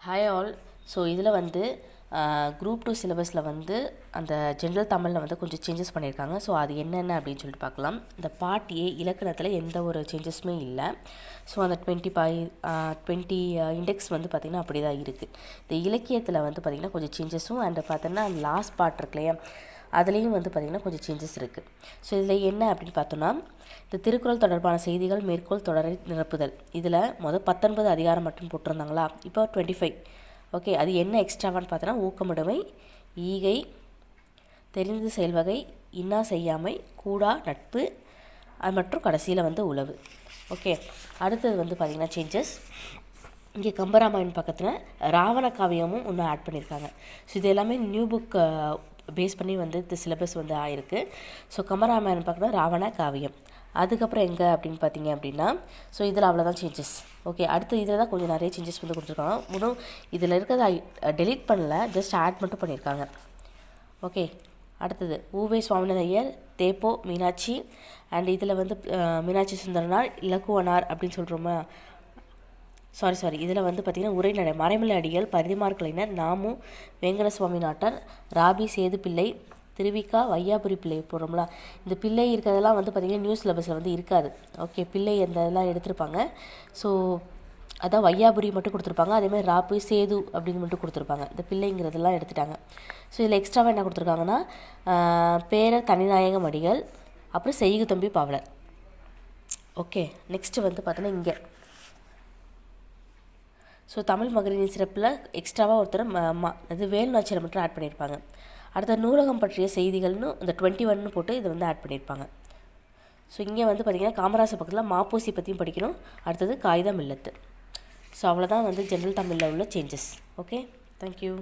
Hi all. So இதில் வந்து group 2 சிலபஸில் வந்து அந்த ஜென்ரல் தமிழில் வந்து கொஞ்சம் சேஞ்சஸ் பண்ணியிருக்காங்க. ஸோ அது என்னென்ன அப்படின்னு சொல்லிட்டு பார்க்கலாம். இந்த பார்ட் ஏ இலக்கணத்தில் எந்த ஒரு சேஞ்சஸுமே இல்லை. ஸோ அந்த 20 இண்டெக்ஸ் வந்து பார்த்திங்கன்னா அப்படி தான் இருக்குது. இந்த இலக்கியத்தில் வந்து பார்த்திங்கன்னா கொஞ்சம் சேஞ்சஸும் அண்ட் பார்த்தோன்னா லாஸ்ட் பார்ட் இருக்கு இல்லையா, அதுலேயும் வந்து பார்த்திங்கன்னா கொஞ்சம் சேஞ்சஸ் இருக்குது. ஸோ இதில் என்ன அப்படின்னு பார்த்தோன்னா, இந்த திருக்குறள் தொடர்பான செய்திகள் மேற்கோள் தொடரை நிரப்புதல், இதில் 19 அதிகாரம் மட்டும் போட்டிருந்தாங்களா, இப்போ 25. ஓகே, அது என்ன எக்ஸ்ட்ராவான்னு பார்த்தோன்னா, ஊக்கமுடைமை, ஈகை, தெரிந்து செயல்வகை, இன்னா செய்யாமை, கூடா நட்பு, அது மற்றும் கடைசியில் வந்து உளவு. ஓகே, அடுத்தது வந்து பார்த்திங்கன்னா சேஞ்சஸ். இங்கே கம்பராமாயணம் பக்கத்தில் ராவண காவியமும் ஒன்று ஆட் பண்ணியிருக்காங்க. ஸோ இது எல்லாமே நியூ புக் பேஸ் பண்ணி வந்து இந்த சிலபஸ் வந்து ஆயிருக்கு. ஸோ கம்பராமாயணம் பக்கத்தில் ராவண காவியம். அதுக்கப்புறம் எங்கே அப்படின்னு பார்த்தீங்க அப்படின்னா, ஸோ இதில் அவ்வளோதான் சேஞ்சஸ். ஓகே, அடுத்து இதில் தான் கொஞ்சம் நிறைய சேஞ்சஸ் வந்து கொடுத்துருக்காங்க. இன்னும் இதில் இருக்கிறத டெலீட் பண்ணல, ஜஸ்ட் ஆட் மட்டும் பண்ணியிருக்காங்க. ஓகே, அடுத்தது ஊவே சுவாமிநாத ஐயர், தேப்போ மீனாட்சி, அண்ட் இதில் வந்து மீனாட்சி சுந்தரனார், இலக்குவனார் அப்படின்னு சொல்கிறோமா, சாரி இதில் வந்து பார்த்திங்கன்னா உரைநடை, மறைமலை அடிகள், பரிதிமார் கலைஞர், நாமு வேங்கட சுவாமி நாட்டார், ராபி சேது பிள்ளை, திருவிக்கா வையாபுரி பிள்ளை போடுறோம்ல, இந்த பிள்ளை இருக்கிறதெல்லாம் வந்து பார்த்திங்கன்னா நியூ சிலபஸில் வந்து இருக்காது. ஓகே, பிள்ளை அந்த இதெல்லாம் எடுத்திருப்பாங்க. ஸோ அதான் வையாபுரி மட்டும் கொடுத்துருப்பாங்க. அதேமாதிரி ராபி சேது அப்படின்னு மட்டும் கொடுத்துருப்பாங்க. இந்த பிள்ளைங்கிறதெல்லாம் எடுத்துட்டாங்க. ஸோ இதில் எக்ஸ்ட்ராவாக என்ன கொடுத்துருக்காங்கன்னா, பேரர் தனிநாயகம் அடிகள், அப்புறம் செய்கு தம்பி பாவலர். ஓகே, நெக்ஸ்ட்டு வந்து பார்த்தோன்னா இங்கே ஸோ தமிழ் மகளிரின் சிறப்பில் எக்ஸ்ட்ராவாக ஒருத்தர் இது வேலுநாச்சியார் மட்டும் ஆட் பண்ணியிருப்பாங்க. அடுத்த நூலகம் பற்றிய செய்திகள்னு இந்த 21 போட்டு இதை வந்து ஆட் பண்ணியிருப்பாங்க. ஸோ இங்கே வந்து பார்த்திங்கன்னா காமராசர் பக்கத்தில் மாப்போசி பற்றியும் படிக்கணும். அடுத்தது காகிதம் இல்லத்து. ஸோ அவ்வளோதான் வந்து ஜென்ரல் தமிழில் உள்ள சேஞ்சஸ். Okay, thank you.